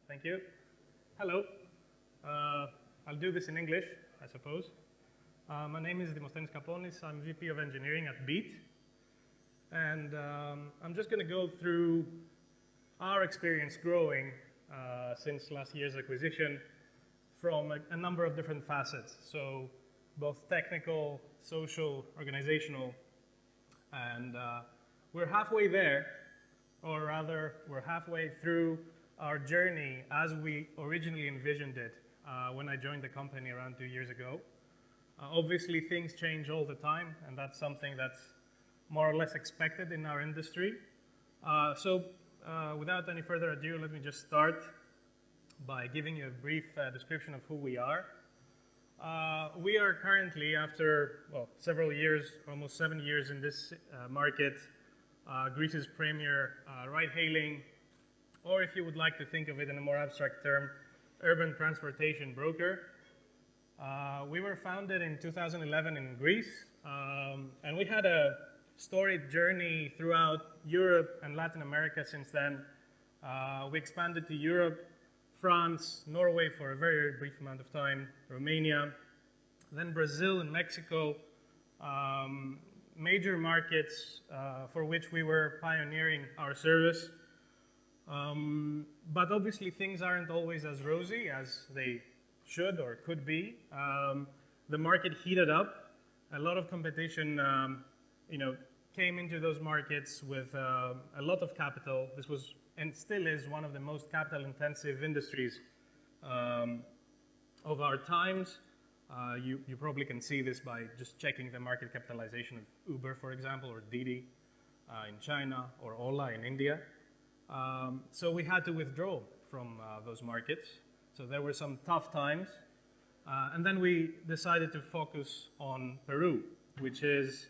Thank you. Hello. I'll do this in English, I suppose. My name is Dimosthenis Kaponis. I'm VP of Engineering at Beat. And I'm just going to go through our experience growing since last year's acquisition from a number of different facets. So both technical, social, organizational, and we're halfway there, or rather, we're halfway through our journey as we originally envisioned it when I joined the company around 2 years ago. Obviously, things change all the time, and that's something that's more or less expected in our industry. Without any further ado, let me just start by giving you a brief description of who we are. We are currently, after several years, almost 7 years in this market, Greece's premier ride-hailing, or if you would like to think of it in a more abstract term, urban transportation broker. We were founded in 2011 in Greece, and we had a storied journey throughout Europe and Latin America since then. We expanded to Europe, France, Norway for a very brief amount of time, Romania, then Brazil and Mexico, major markets for which we were pioneering our service. But obviously things aren't always as rosy as they should or could be. The market heated up. A lot of competition came into those markets with a lot of capital. This was and still is one of the most capital-intensive industries of our times. You probably can see this by just checking the market capitalization of Uber, for example, or Didi in China, or Ola in India. So we had to withdraw from those markets. So there were some tough times. And then we decided to focus on Peru, which is,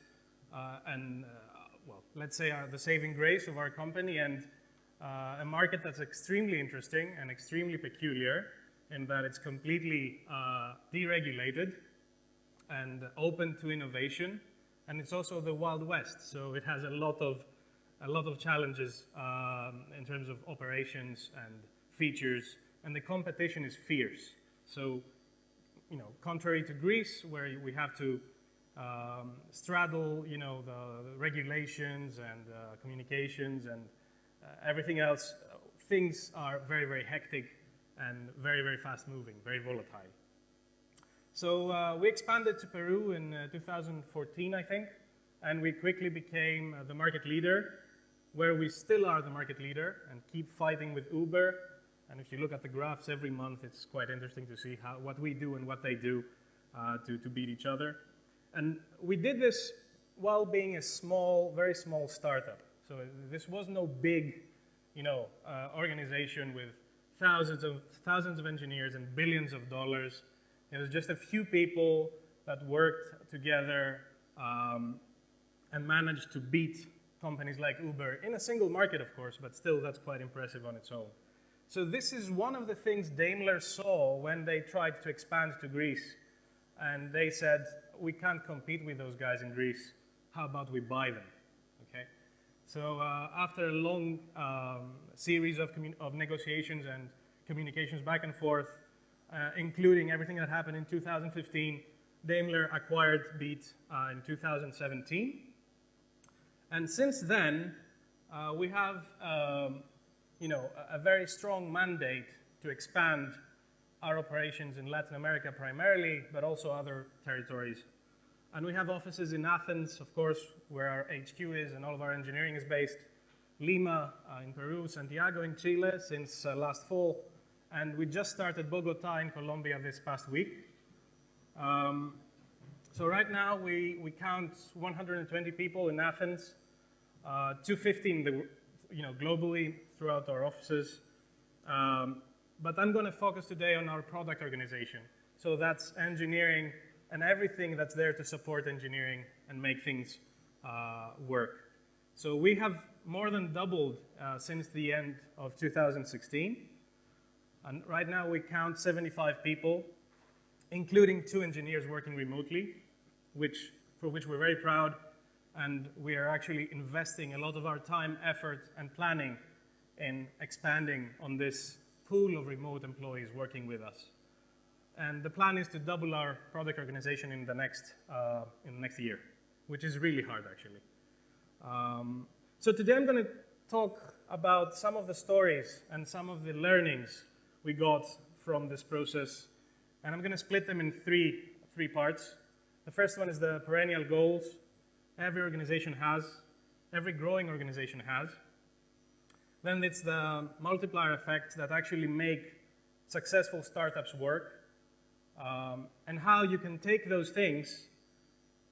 let's say the saving grace of our company, and a market that's extremely interesting and extremely peculiar in that it's completely deregulated and open to innovation, and it's also the Wild West, so it has a lot of challenges in terms of operations and features, and the competition is fierce. So, contrary to Greece, where we have to straddle, the regulations and communications and everything else, things are very, very hectic and very, very fast-moving, very volatile. So we expanded to Peru in 2014, I think, and we quickly became the market leader, where we still are the market leader and keep fighting with Uber. And if you look at the graphs every month, it's quite interesting to see what we do and what they do to beat each other. And we did this while being a small, very small startup. So this was no big, organization with thousands of engineers and billions of dollars. It was just a few people that worked together and managed to beat companies like Uber in a single market, of course, but still that's quite impressive on its own. So this is one of the things Daimler saw when they tried to expand to Greece. And they said, we can't compete with those guys in Greece. How about we buy them? Okay. So after a long series of negotiations and communications back and forth, including everything that happened in 2015, Daimler acquired Beat in 2017. And since then, we have a very strong mandate to expand our operations in Latin America primarily, but also other territories. And we have offices in Athens, of course, where our HQ is and all of our engineering is based, Lima in Peru, Santiago in Chile since last fall, and we just started Bogota in Colombia this past week. So right now we count 120 people in Athens, 250 globally throughout our offices. But I'm going to focus today on our product organization. So that's engineering and everything that's there to support engineering and make things work. So we have more than doubled since the end of 2016. And right now we count 75 people, including 2 engineers working remotely, for which we're very proud. And we are actually investing a lot of our time, effort, and planning in expanding on this pool of remote employees working with us. And the plan is to double our product organization in the next year, which is really hard, actually. So today I'm going to talk about some of the stories and some of the learnings we got from this process. And I'm going to split them in three parts. The first one is the perennial goals every organization has, every growing organization has. Then it's the multiplier effects that actually make successful startups work, and how you can take those things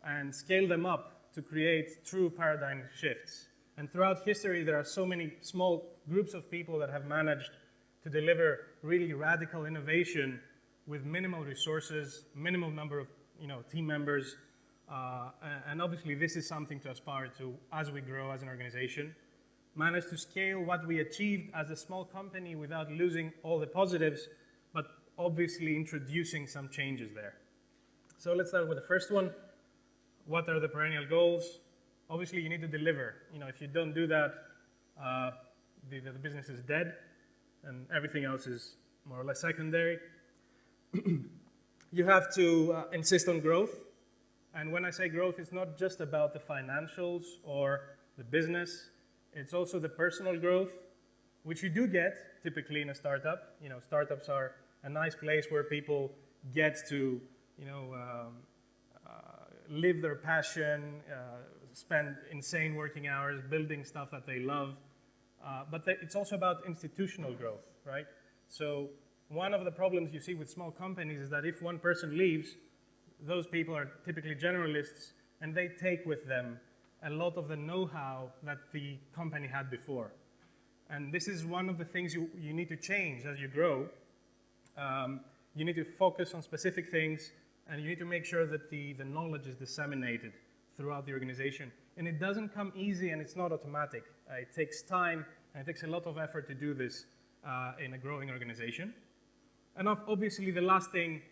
and scale them up to create true paradigm shifts. And throughout history, there are so many small groups of people that have managed to deliver really radical innovation with minimal resources, minimal number of team members, and obviously this is something to aspire to as we grow as an organization. Manage to scale what we achieved as a small company without losing all the positives, but obviously introducing some changes there. So let's start with the first one. What are the perennial goals? Obviously, you need to deliver. If you don't do that, the business is dead, and everything else is more or less secondary. You have to insist on growth. And when I say growth, it's not just about the financials or the business. It's also the personal growth, which you do get typically in a startup. Startups are a nice place where people get to, live their passion, spend insane working hours building stuff that they love. But it's also about institutional growth, right? So one of the problems you see with small companies is that if one person leaves, those people are typically generalists, and they take with them a lot of the know-how that the company had before. And this is one of the things you need to change as you grow. You need to focus on specific things, and you need to make sure that the knowledge is disseminated throughout the organization. And it doesn't come easy, and it's not automatic. It takes time, and it takes a lot of effort to do this in a growing organization. And obviously, the last thing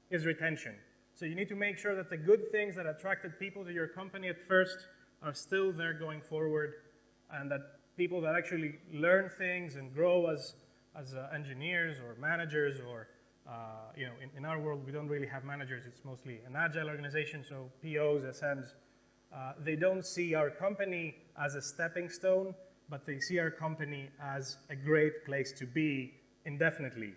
is retention. So you need to make sure that the good things that attracted people to your company at first are still there going forward, and that people that actually learn things and grow as engineers or managers, or in our world we don't really have managers, it's mostly an agile organization, so POs, SMs, they don't see our company as a stepping stone, but they see our company as a great place to be indefinitely.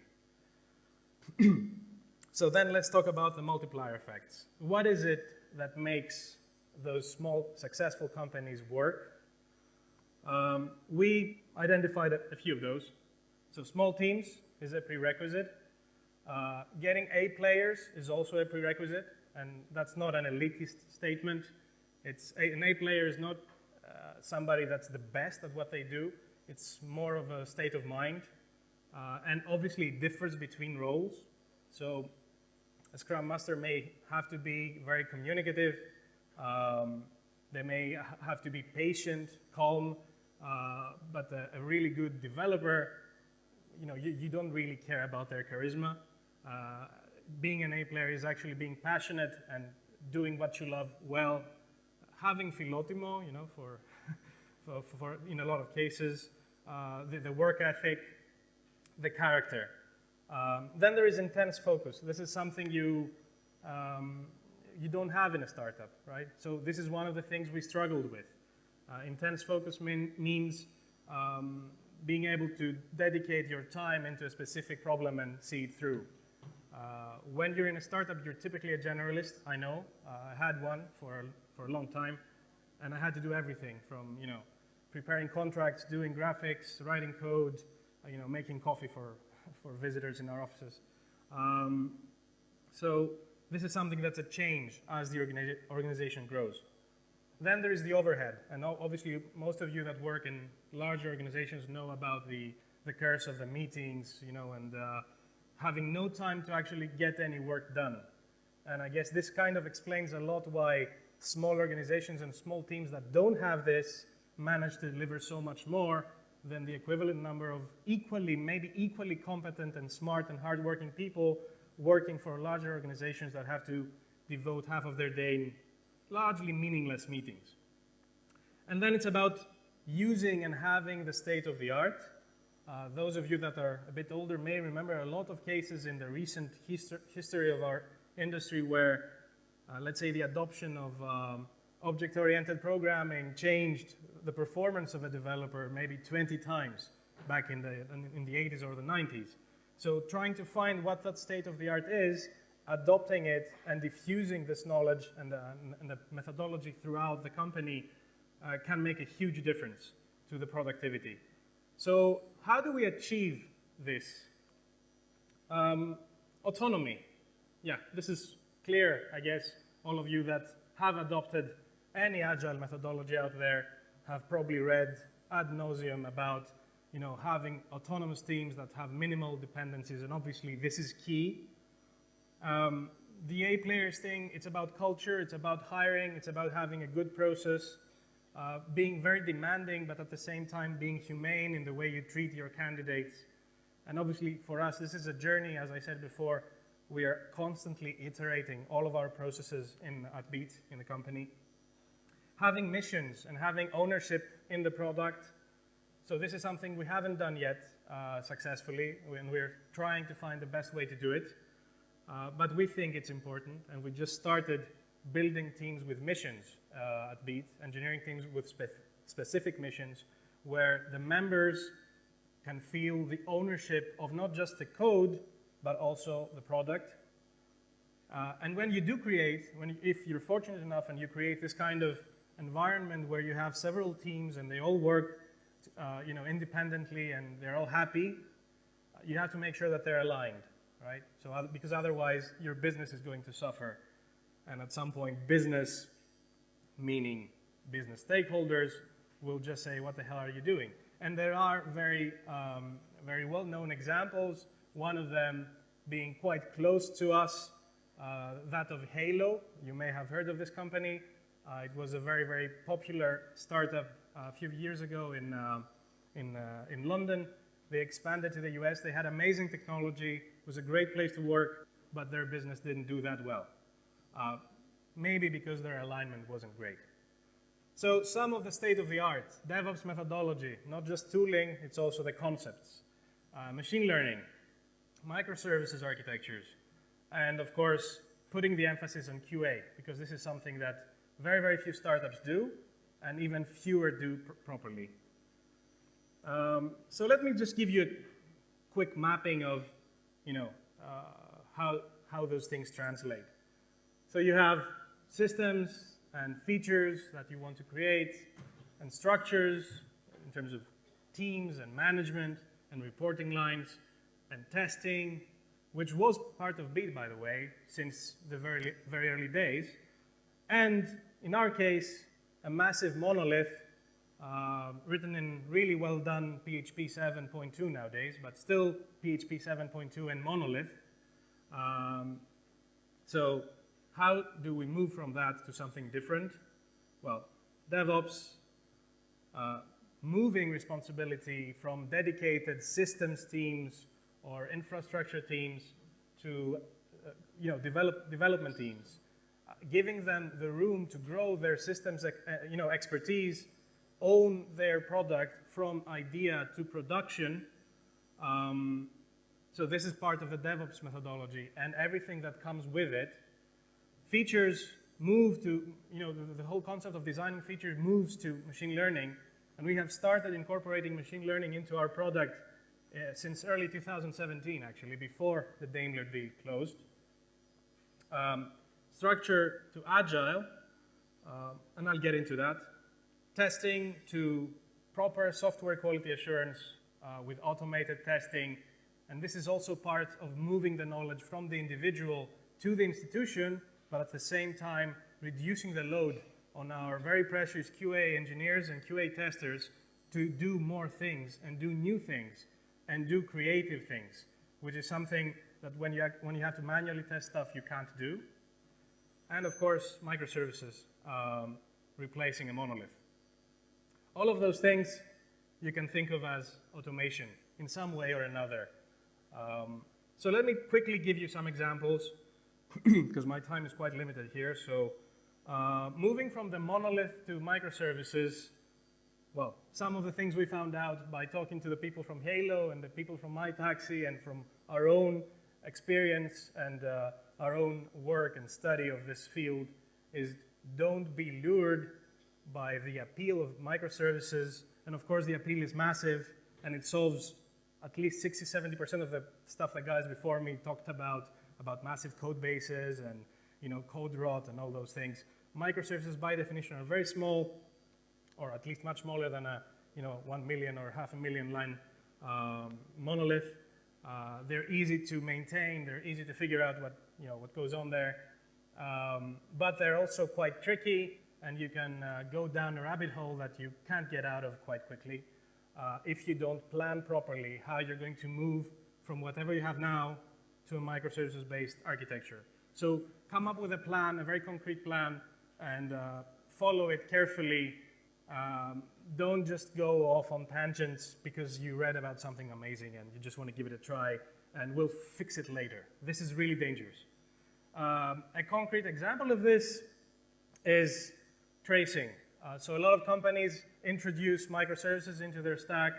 So then let's talk about the multiplier effects. What is it that makes those small successful companies work? We identified a few of those. So small teams is a prerequisite. Getting A players is also a prerequisite, and that's not an elitist statement. An A player is not somebody that's the best at what they do. It's more of a state of mind, and obviously it differs between roles. So a Scrum Master may have to be very communicative. They may have to be patient, calm, but a really good developer, you don't really care about their charisma. Being an A player is actually being passionate and doing what you love well, having philotimo, for in a lot of cases, the work ethic, the character. Then there is intense focus. This is something you don't have in a startup, right? So this is one of the things we struggled with. Intense focus means being able to dedicate your time into a specific problem and see it through. When you're in a startup, you're typically a generalist. I know. I had one for a long time, and I had to do everything from preparing contracts, doing graphics, writing code, making coffee for visitors in our offices. So this is something that's a change as the organization grows. Then there is the overhead, and obviously most of you that work in large organizations know about the curse of the meetings, and having no time to actually get any work done. And I guess this kind of explains a lot why small organizations and small teams that don't have this manage to deliver so much more than the equivalent number of maybe equally competent and smart and hardworking people working for larger organizations that have to devote half of their day in largely meaningless meetings. And then it's about using and having the state of the art. Those of you that are a bit older may remember a lot of cases in the recent history of our industry where, let's say, the adoption of object-oriented programming changed the performance of a developer maybe 20 times back in the 80s or the 90s. So trying to find what that state of the art is, adopting it, and diffusing this knowledge and the methodology throughout the company can make a huge difference to the productivity. So how do we achieve this? Autonomy. Yeah, this is clear, I guess. All of you that have adopted any agile methodology out there have probably read ad nauseum about having autonomous teams that have minimal dependencies, and obviously this is key. The A players thing, it's about culture, it's about hiring, it's about having a good process, being very demanding, but at the same time being humane in the way you treat your candidates. And obviously for us, this is a journey, as I said before. We are constantly iterating all of our processes at Beat, in the company. Having missions and having ownership in the product. So this is something we haven't done yet successfully, and we're trying to find the best way to do it. But we think it's important, and we just started building teams with missions at Beat, engineering teams with specific missions, where the members can feel the ownership of not just the code, but also the product. And when you do create, if you're fortunate enough and you create this kind of environment where you have several teams and they all work independently and they're all happy, you have to make sure that they're aligned, right? So, because otherwise your business is going to suffer. And at some point, business, meaning business stakeholders, will just say, what the hell are you doing? And there are very well-known examples, one of them being quite close to us, that of Halo. You may have heard of this company. It was a very, very popular startup a few years ago in London. They expanded to the US. They had amazing technology. It was a great place to work, but their business didn't do that well. Maybe because their alignment wasn't great. So some of the state-of-the-art DevOps methodology, not just tooling, it's also the concepts. Machine learning, microservices architectures, and of course, putting the emphasis on QA, because this is something that very, very few startups do, and even fewer do properly. So let me just give you a quick mapping of, how those things translate. So you have systems and features that you want to create, and structures in terms of teams and management and reporting lines, and testing, which was part of Beat, by the way, since the very, very early days. And in our case, a massive monolith written in really well done PHP 7.2 nowadays, but still PHP 7.2 and Monolith. So how do we move from that to something different? Well, DevOps, moving responsibility from dedicated systems teams or infrastructure teams to development teams, giving them the room to grow their systems expertise, own their product from idea to production. So this is part of the DevOps methodology and everything that comes with it. Features move to, the whole concept of designing features moves to machine learning, and we have started incorporating machine learning into our product since early 2017, actually, before the Daimler deal closed. Structure to agile, and I'll get into that. Testing to proper software quality assurance with automated testing, and this is also part of moving the knowledge from the individual to the institution, but at the same time reducing the load on our very precious QA engineers and QA testers to do more things and do new things and do creative things, which is something that when you have to manually test stuff, you can't do. And of course, microservices, replacing a monolith. All of those things you can think of as automation in some way or another. So let me quickly give you some examples, because my time is quite limited here. So moving from the monolith to microservices, well, some of the things we found out by talking to the people from Halo and the people from MyTaxi and from our own experience and our own work and study of this field is don't be lured by the appeal of microservices. And of course, the appeal is massive, and it solves at least 60, 70% of the stuff that guys before me talked about massive code bases and code rot and all those things. Microservices, by definition, are very small, or at least much smaller than a 1 million or 500,000 line monolith. They're easy to maintain. They're easy to figure out what goes on there. But they're also quite tricky, and you can go down a rabbit hole that you can't get out of quite quickly if you don't plan properly how you're going to move from whatever you have now to a microservices-based architecture. So come up with a plan, a very concrete plan, and follow it carefully. Don't just go off on tangents because you read about something amazing and you just want to give it a try and we'll fix it later. This is really dangerous. A concrete example of this is tracing. So a lot of companies introduce microservices into their stack.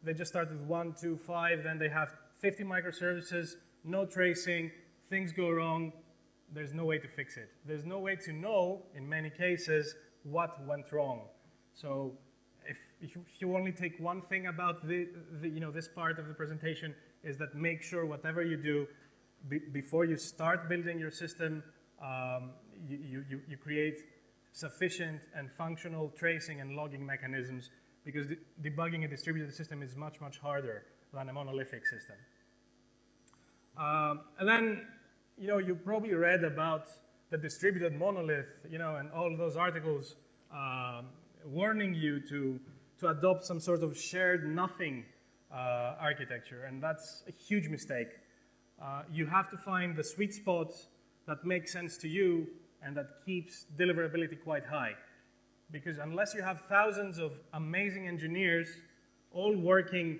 They just start with 1, 2, 5, then they have 50 microservices, no tracing, things go wrong. There's no way to fix it. There's no way to know, in many cases, what went wrong. So if you only take one thing about this part of the presentation is that make sure whatever you do, before you start building your system, you create sufficient and functional tracing and logging mechanisms, because debugging a distributed system is much, much harder than a monolithic system. And then, you probably read about the distributed monolith, and all those articles warning you to adopt some sort of shared nothing architecture, and that's a huge mistake. You have to find the sweet spot that makes sense to you and that keeps deliverability quite high. Because unless you have thousands of amazing engineers all working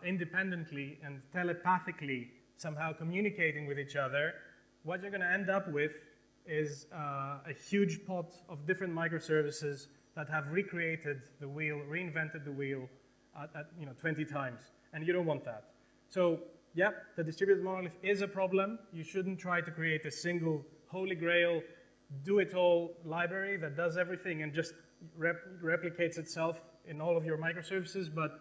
independently and telepathically somehow communicating with each other, what you're going to end up with is a huge pot of different microservices that have recreated the wheel, reinvented the wheel at 20 times, and you don't want that. So, yeah, the distributed monolith is a problem. You shouldn't try to create a single holy grail, do-it-all library that does everything and just replicates itself in all of your microservices, but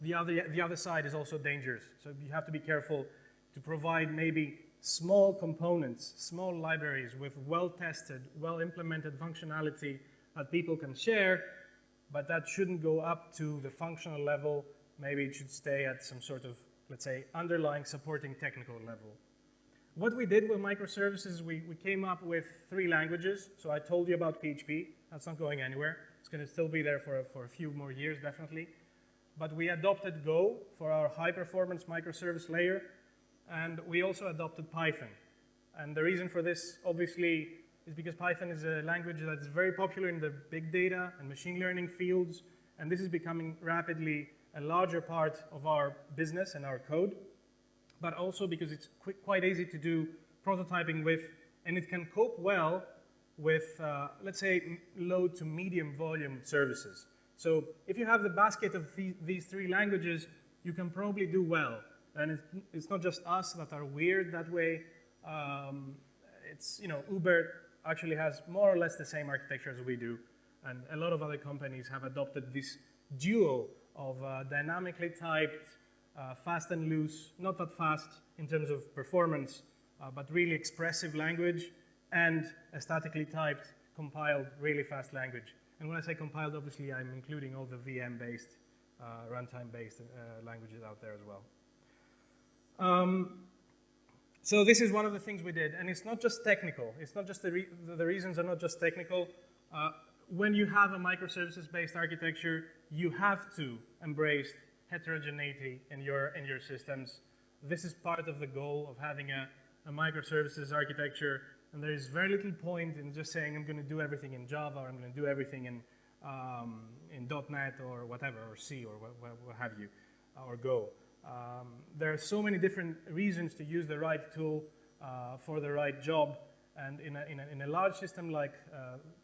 the other side is also dangerous. So you have to be careful to provide maybe small components, small libraries with well-tested, well-implemented functionality that people can share, but that shouldn't go up to the functional level. Maybe it should stay at some sort of, let's say, underlying supporting technical level. What we did with microservices, we came up with 3 languages. So I told you about PHP. That's not going anywhere. It's going to still be there for a few more years, definitely. But we adopted Go for our high-performance microservice layer, and we also adopted Python. And the reason for this, obviously, is because Python is a language that's very popular in the big data and machine learning fields, and this is becoming rapidly a larger part of our business and our code, but also because it's quite easy to do prototyping with, and it can cope well with, let's say, low to medium volume services. So if you have the basket of these 3 languages, you can probably do well. And it's not just us that are weird that way. It's, Uber actually has more or less the same architecture as we do. And a lot of other companies have adopted this duo of dynamically typed, fast and loose, not that fast in terms of performance, but really expressive language, and a statically typed, compiled, really fast language. And when I say compiled, obviously I'm including all the VM-based, runtime-based languages out there as well. So this is one of the things we did, and it's not just technical. It's not just the reasons are not just technical. When you have a microservices-based architecture, you have to embrace heterogeneity in your systems. This is part of the goal of having a microservices architecture, and there is very little point in just saying I'm going to do everything in Java, or I'm going to do everything in .NET or whatever, or C or what have you, or Go. There are so many different reasons to use the right tool for the right job, and in a large system like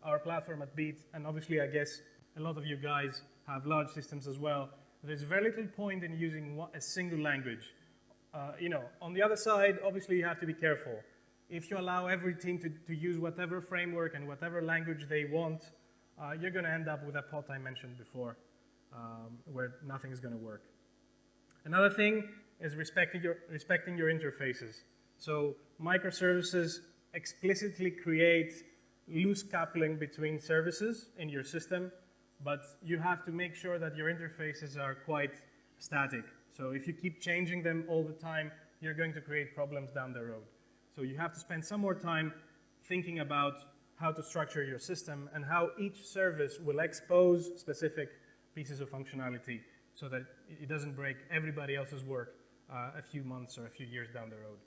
our platform at Beat, and obviously I guess a lot of you guys have large systems as well. There's very little point in using a single language. On the other side, obviously you have to be careful. If you allow every team to use whatever framework and whatever language they want, you're going to end up with a pot I mentioned before, where nothing is going to work. Another thing is respecting your interfaces. So microservices explicitly create loose coupling between services in your system, but you have to make sure that your interfaces are quite static. So if you keep changing them all the time, you're going to create problems down the road. So you have to spend some more time thinking about how to structure your system and how each service will expose specific pieces of functionality so that it doesn't break everybody else's work a few months or a few years down the road.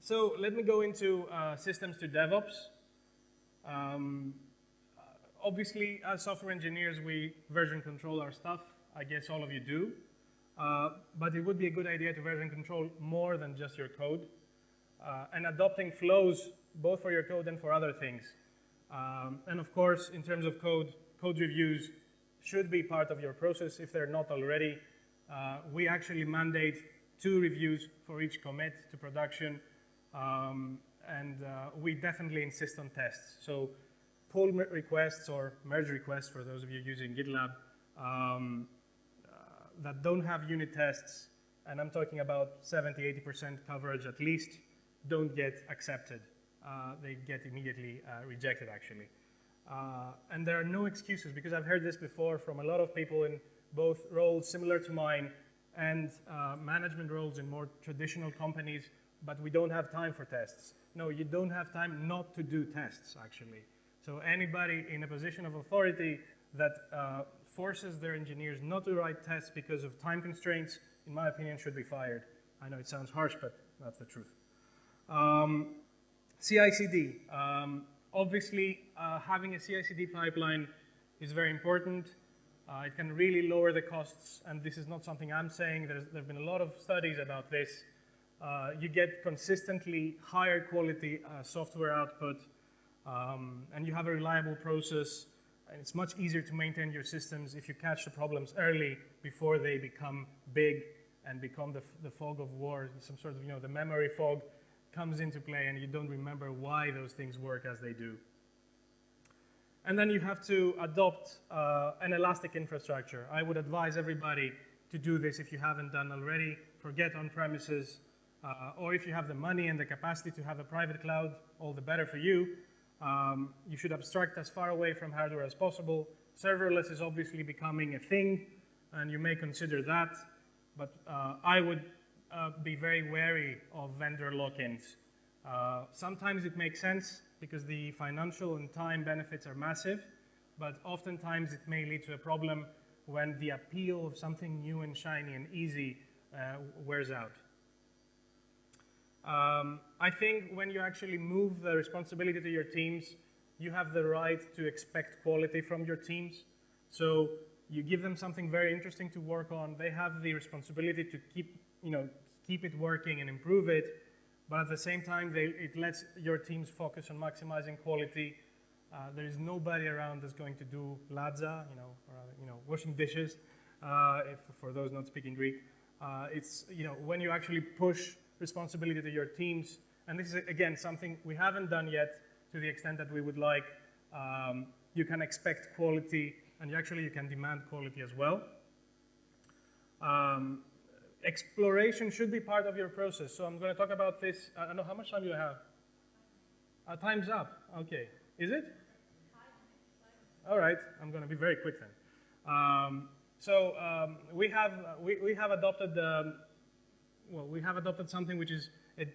So let me go into systems to DevOps. Obviously, as software engineers, we version control our stuff. I guess all of you do. But it would be a good idea to version control more than just your code. And adopting flows, both for your code and for other things. And of course, in terms of code reviews should be part of your process if they're not already. We actually mandate 2 reviews for each commit to production. And we definitely insist on tests. So pull requests or merge requests, for those of you using GitLab, that don't have unit tests, and I'm talking about 70–80% coverage at least, don't get accepted. They get immediately rejected, actually. And there are no excuses, because I've heard this before from a lot of people in both roles similar to mine and management roles in more traditional companies, but we don't have time for tests. No, you don't have time not to do tests, actually. So anybody in a position of authority that forces their engineers not to write tests because of time constraints, in my opinion, should be fired. I know it sounds harsh, but that's the truth. CI/CD. Obviously, having a CI/CD pipeline is very important. It can really lower the costs, and this is not something I'm saying. There have been a lot of studies about this. You get consistently higher quality software output, and you have a reliable process, and it's much easier to maintain your systems if you catch the problems early before they become big and become the fog of war, some sort of, the memory fog comes into play and you don't remember why those things work as they do. And then you have to adopt an elastic infrastructure. I would advise everybody to do this if you haven't done already. Forget on-premises, or if you have the money and the capacity to have a private cloud, all the better for you. You should abstract as far away from hardware as possible. Serverless is obviously becoming a thing, and you may consider that, but I would be very wary of vendor lock-ins. Sometimes it makes sense because the financial and time benefits are massive, but oftentimes it may lead to a problem when the appeal of something new and shiny and easy wears out. I think when you actually move the responsibility to your teams, you have the right to expect quality from your teams. So you give them something very interesting to work on. They have the responsibility to keep it working and improve it. But at the same time, it lets your teams focus on maximizing quality. There is nobody around that's going to do ladza, washing dishes, for those not speaking Greek. It's when you actually push responsibility to your teams, and this is again something we haven't done yet to the extent that we would like. You can expect quality, and you can demand quality as well. Exploration should be part of your process. So I'm going to talk about this. I don't know, how much time do you have? Time's up. Okay. Is it? All right. I'm going to be very quick then. We have adopted something which is a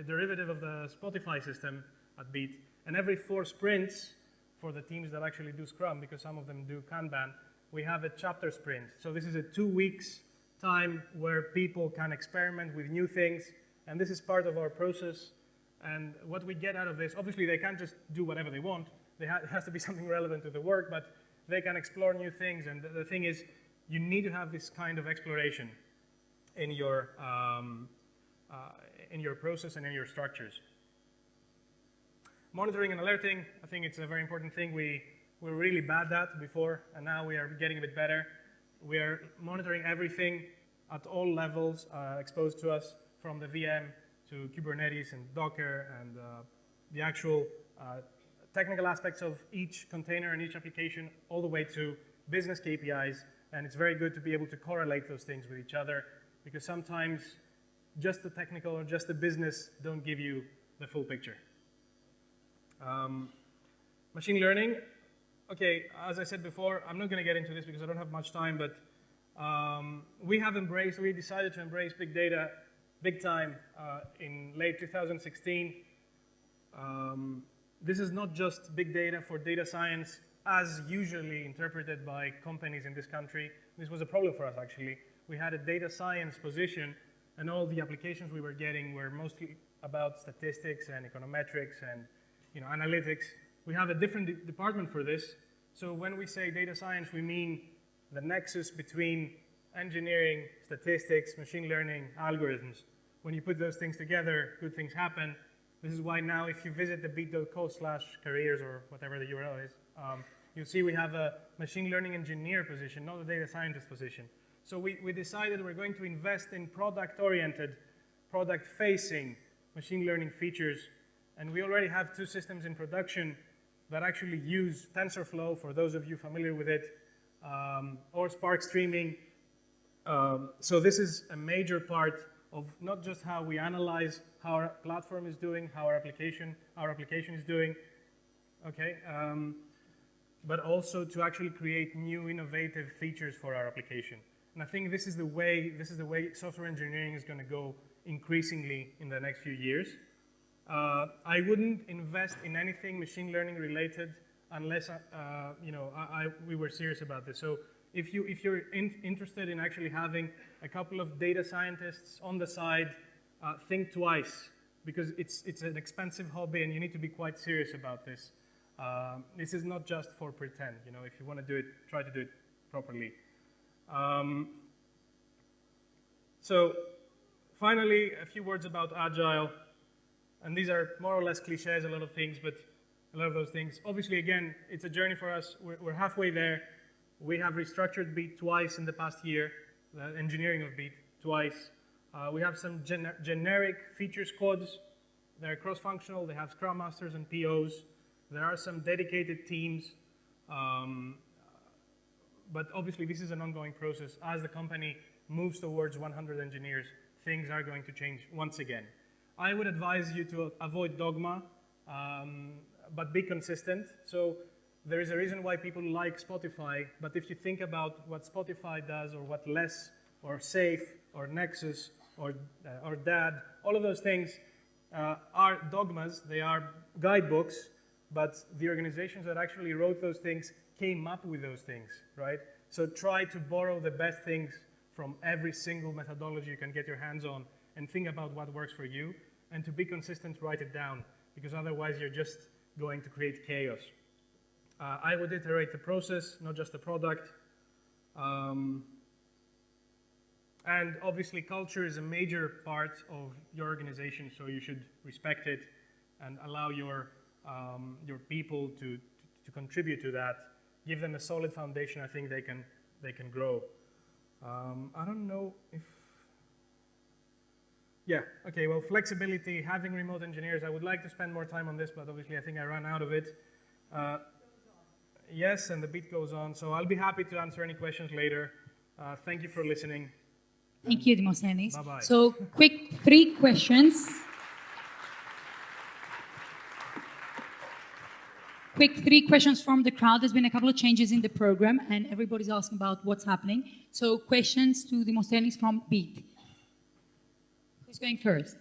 derivative of the Spotify system at Beat. And every 4 sprints for the teams that actually do Scrum, because some of them do Kanban, we have a chapter sprint. So this is a 2 weeks time where people can experiment with new things, and this is part of our process. And what we get out of this, obviously they can't just do whatever they want. It has to be something relevant to the work, but they can explore new things. And the thing is, you need to have this kind of exploration in your process and in your structures. Monitoring and alerting, I think it's a very important thing. We were really bad at before, and now we are getting a bit better. We are monitoring everything at all levels exposed to us, from the VM to Kubernetes and Docker and the actual technical aspects of each container and each application, all the way to business KPIs. And it's very good to be able to correlate those things with each other, because sometimes just the technical or just the business don't give you the full picture. Machine learning. Okay, as I said before, I'm not going to get into this because I don't have much time, but we decided to embrace big data big time in late 2016. This is not just big data for data science as usually interpreted by companies in this country. This was a problem for us, actually. We had a data science position, and all the applications we were getting were mostly about statistics and econometrics and analytics. We have a different department for this. So when we say data science, we mean the nexus between engineering, statistics, machine learning, algorithms. When you put those things together, good things happen. This is why now if you visit the beat.co/careers or whatever the URL is, you'll see we have a machine learning engineer position, not a data scientist position. So we decided we're going to invest in product-oriented, product-facing machine learning features. And we already have 2 systems in production that actually use TensorFlow, for those of you familiar with it, or Spark streaming. So this is a major part of not just how we analyze how our platform is doing, how our application is doing, okay, but also to actually create new innovative features for our application. And I think this is the way software engineering is going to go increasingly in the next few years. I wouldn't invest in anything machine learning related unless we were serious about this. So if you're interested in actually having a couple of data scientists on the side, think twice, because it's an expensive hobby and you need to be quite serious about this. This is not just for pretend. If you want to do it, try to do it properly. So finally, a few words about Agile. And these are more or less cliches, a lot of those things. Obviously, again, it's a journey for us. We're halfway there. We have restructured Beat twice in the past year, the engineering of Beat twice. We have some generic feature squads. They're cross-functional. They have Scrum Masters and POs. There are some dedicated teams. But obviously, this is an ongoing process. As the company moves towards 100 engineers, things are going to change once again. I would advise you to avoid dogma, but be consistent. So there is a reason why people like Spotify, but if you think about what Spotify does, or what Less, or Safe, or Nexus, or DAD, all of those things are dogmas. They are guidebooks, but the organizations that actually wrote those things came up with those things, right? So try to borrow the best things from every single methodology you can get your hands on, and think about what works for you. And to be consistent, write it down, because otherwise you're just going to create chaos. I would iterate the process, not just the product. And obviously, culture is a major part of your organization, so you should respect it and allow your people to contribute to that. Give them a solid foundation. I think they can grow. I don't know if. Yeah, okay, well, flexibility, having remote engineers. I would like to spend more time on this, but obviously I think I ran out of it. Yes, and the beat goes on. So I'll be happy to answer any questions later. Thank you for listening. Thank you, Dimosthenis. Bye-bye. So quick 3 questions. Quick 3 questions from the crowd. There's been a couple of changes in the program, and everybody's asking about what's happening. So questions to Dimosthenis from Beat. Who's going first?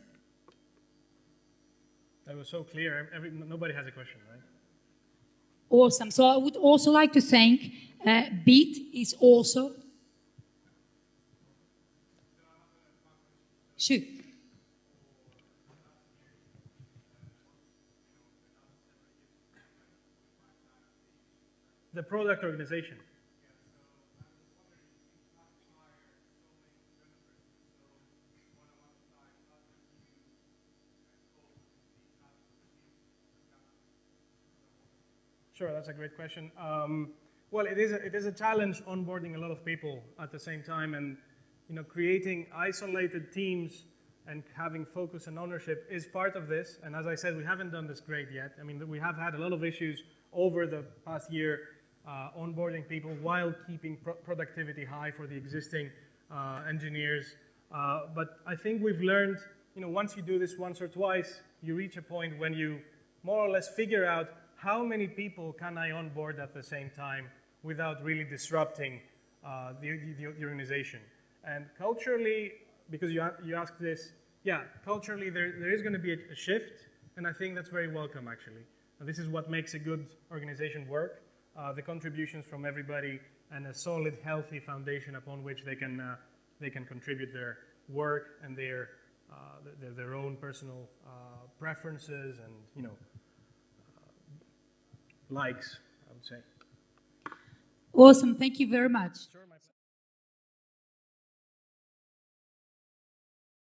That was so clear. Nobody has a question, right? Awesome. So I would also like to thank Beat is also... Shoot. The product organization. Sure, that's a great question. Well, it is a challenge onboarding a lot of people at the same time, and creating isolated teams and having focus and ownership is part of this. And as I said, we haven't done this great yet. I mean, we have had a lot of issues over the past year onboarding people while keeping productivity high for the existing engineers. But I think we've learned, once you do this once or twice, you reach a point when you more or less figure out how many people can I onboard at the same time without really disrupting the organization. And culturally, because you asked this, yeah, culturally there is going to be a shift, and I think that's very welcome, actually. And this is what makes a good organization work, the contributions from everybody and a solid, healthy foundation upon which they can contribute their work and their own personal preferences and likes, I would say. Awesome. Thank you very much. Sure.